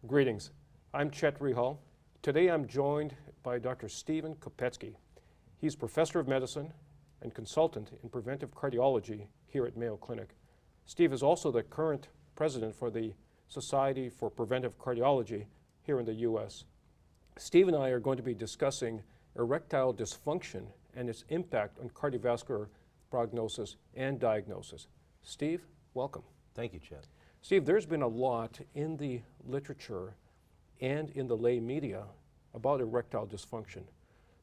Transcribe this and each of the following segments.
Greetings. I'm Chet Rihal. Today I'm joined by Dr. Stephen Kopecky. He's professor of medicine and consultant in preventive cardiology here at Mayo Clinic. Steve is also the current president for the Society for Preventive Cardiology here in the U.S. Steve and I are going to be discussing erectile dysfunction and its impact on cardiovascular prognosis and diagnosis. Steve, welcome. Thank you, Chet. Steve, there's been a lot in the literature and in the lay media about erectile dysfunction.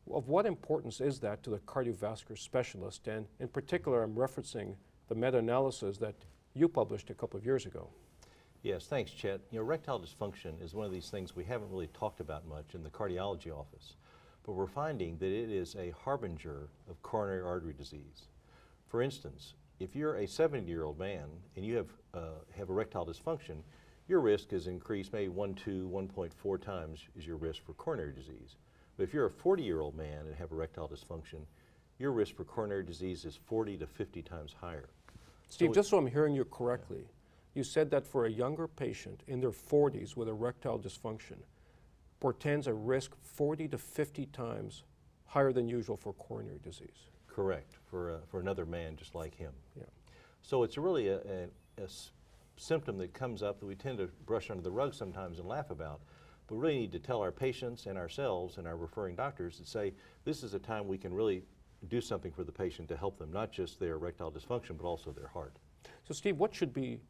Of what importance is that to the cardiovascular specialist? And in particular, I'm referencing the meta-analysis that you published a couple of years ago. Yes, thanks, Chet. Erectile dysfunction is one of these things we haven't really talked about much in the cardiology office, but we're finding that it is a harbinger of coronary artery disease. For instance, if you're a 70-year-old man and you have erectile dysfunction, your risk is increased maybe 1.4 times is your risk for coronary disease. But if you're a 40-year-old man and have erectile dysfunction, your risk for coronary disease is 40 to 50 times higher. Steve, just so I'm hearing you correctly, you said that for a younger patient in their 40s with erectile dysfunction portends a risk 40 to 50 times higher than usual for coronary disease. Correct, for another man just like him. Yeah. So it's really a symptom that comes up that we tend to brush under the rug sometimes and laugh about, but really need to tell our patients and ourselves and our referring doctors to say this is a time we can really do something for the patient to help them, not just their erectile dysfunction, but also their heart. So Steve, what should we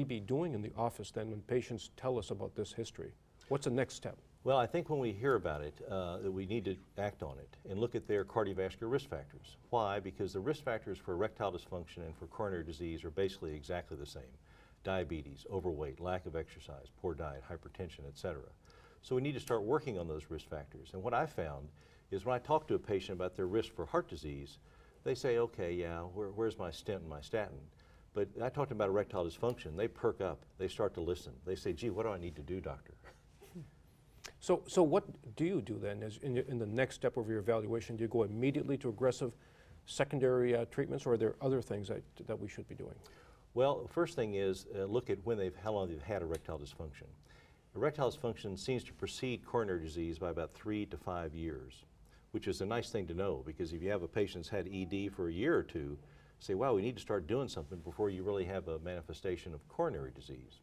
be doing in the office then when patients tell us about this history? What's the next step? Well, I think when we hear about it, that we need to act on it and look at their cardiovascular risk factors. Why? Because the risk factors for erectile dysfunction and for coronary disease are basically exactly the same. Diabetes, overweight, lack of exercise, poor diet, hypertension, etc. So we need to start working on those risk factors. And what I found is when I talk to a patient about their risk for heart disease, they say, okay, yeah, where's my stent and my statin? But I talk to them about erectile dysfunction, they perk up, they start to listen. They say, gee, what do I need to do, doctor? So what do you do then in the next step of your evaluation? Do you go immediately to aggressive secondary treatments, or are there other things that we should be doing? Well, first thing is look at how long they've had erectile dysfunction. Erectile dysfunction seems to precede coronary disease by about 3 to 5 years, which is a nice thing to know, because if you have a patient who's had ED for a year or two, say, wow, we need to start doing something before you really have a manifestation of coronary disease.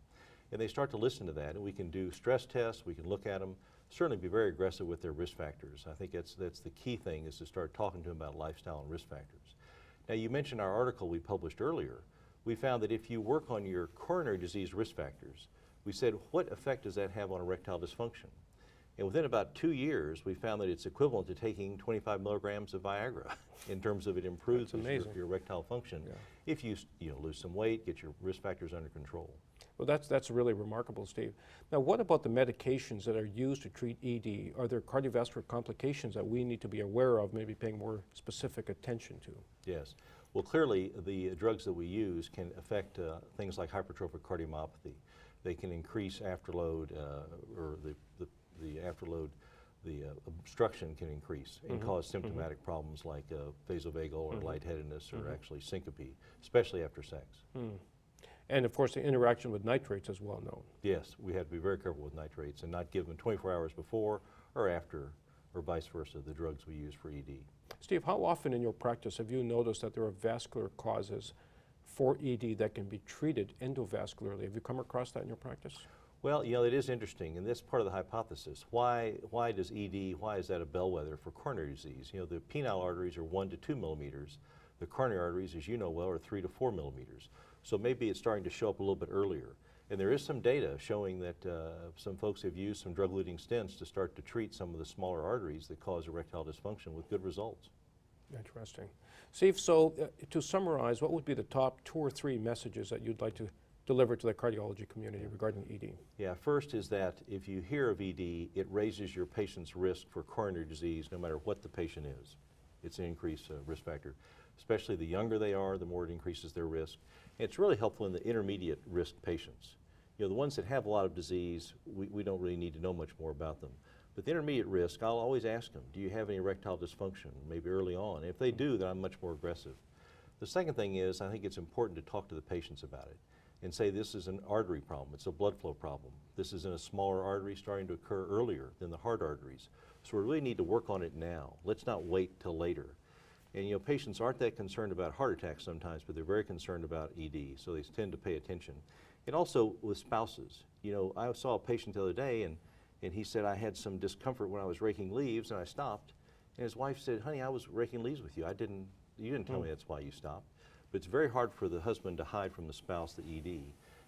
And they start to listen to that, and we can do stress tests, we can look at them, certainly be very aggressive with their risk factors. I think that's the key thing, is to start talking to them about lifestyle and risk factors. Now, you mentioned our article we published earlier. We found that if you work on your coronary disease risk factors, we said, what effect does that have on erectile dysfunction? And within about 2 years, we found that it's equivalent to taking 25 milligrams of Viagra in terms of it improves your erectile function if you lose some weight, get your risk factors under control. Well, that's really remarkable, Steve. Now, what about the medications that are used to treat ED? Are there cardiovascular complications that we need to be aware of, maybe paying more specific attention to? Yes. Well, clearly, the drugs that we use can affect things like hypertrophic cardiomyopathy. They can increase afterload, or the obstruction can increase and cause symptomatic problems like vasovagal or lightheadedness or actually syncope, especially after sex. And of course, the interaction with nitrates is well known. Yes, we have to be very careful with nitrates and not give them 24 hours before or after, or vice versa, the drugs we use for ED. Steve, how often in your practice have you noticed that there are vascular causes for ED that can be treated endovascularly? Have you come across that in your practice? Well, it is interesting, and that's part of the hypothesis. Why does ED, why is that a bellwether for coronary disease? The penile arteries are 1 to 2 millimeters. The coronary arteries, as you know well, are 3 to 4 millimeters. So maybe it's starting to show up a little bit earlier. And there is some data showing that some folks have used some drug-eluting stents to start to treat some of the smaller arteries that cause erectile dysfunction with good results. Interesting. Steve, so to summarize, what would be the top 2 or 3 messages that you'd like to deliver to the cardiology community regarding ED? Yeah, first is that if you hear of ED, it raises your patient's risk for coronary disease no matter what the patient is. It's an increased risk factor. Especially the younger they are, the more it increases their risk. And it's really helpful in the intermediate risk patients. The ones that have a lot of disease, we don't really need to know much more about them. But the intermediate risk, I'll always ask them, do you have any erectile dysfunction, maybe early on? And if they do, then I'm much more aggressive. The second thing is, I think it's important to talk to the patients about it. and say this is an artery problem, it's a blood flow problem. This is in a smaller artery starting to occur earlier than the heart arteries. So we really need to work on it now. Let's not wait till later. And you know, patients aren't that concerned about heart attacks sometimes, but they're very concerned about ED, so they tend to pay attention. And also with spouses. You know, I saw a patient the other day and he said, I had some discomfort when I was raking leaves and I stopped. And his wife said, honey, I was raking leaves with you. You didn't tell me that's why you stopped. But it's very hard for the husband to hide from the spouse the ED.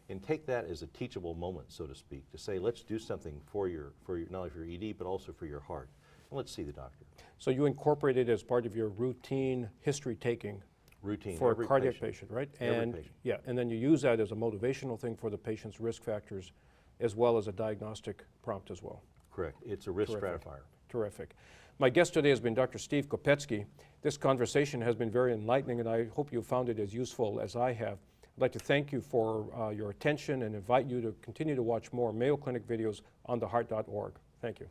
And take that as a teachable moment, so to speak, to say, let's do something for your not only for your ED, but also for your heart. And let's see the doctor. So you incorporate it as part of your routine history taking for a cardiac patient, right? Every patient. Yeah, and then you use that as a motivational thing for the patient's risk factors as well as a diagnostic prompt as well. Correct. It's a risk Terrific. stratifier. Terrific. My guest today has been Dr. Steve Kopecky. This conversation has been very enlightening, and I hope you found it as useful as I have. I'd like to thank you for your attention and invite you to continue to watch more Mayo Clinic videos on theheart.org. Thank you.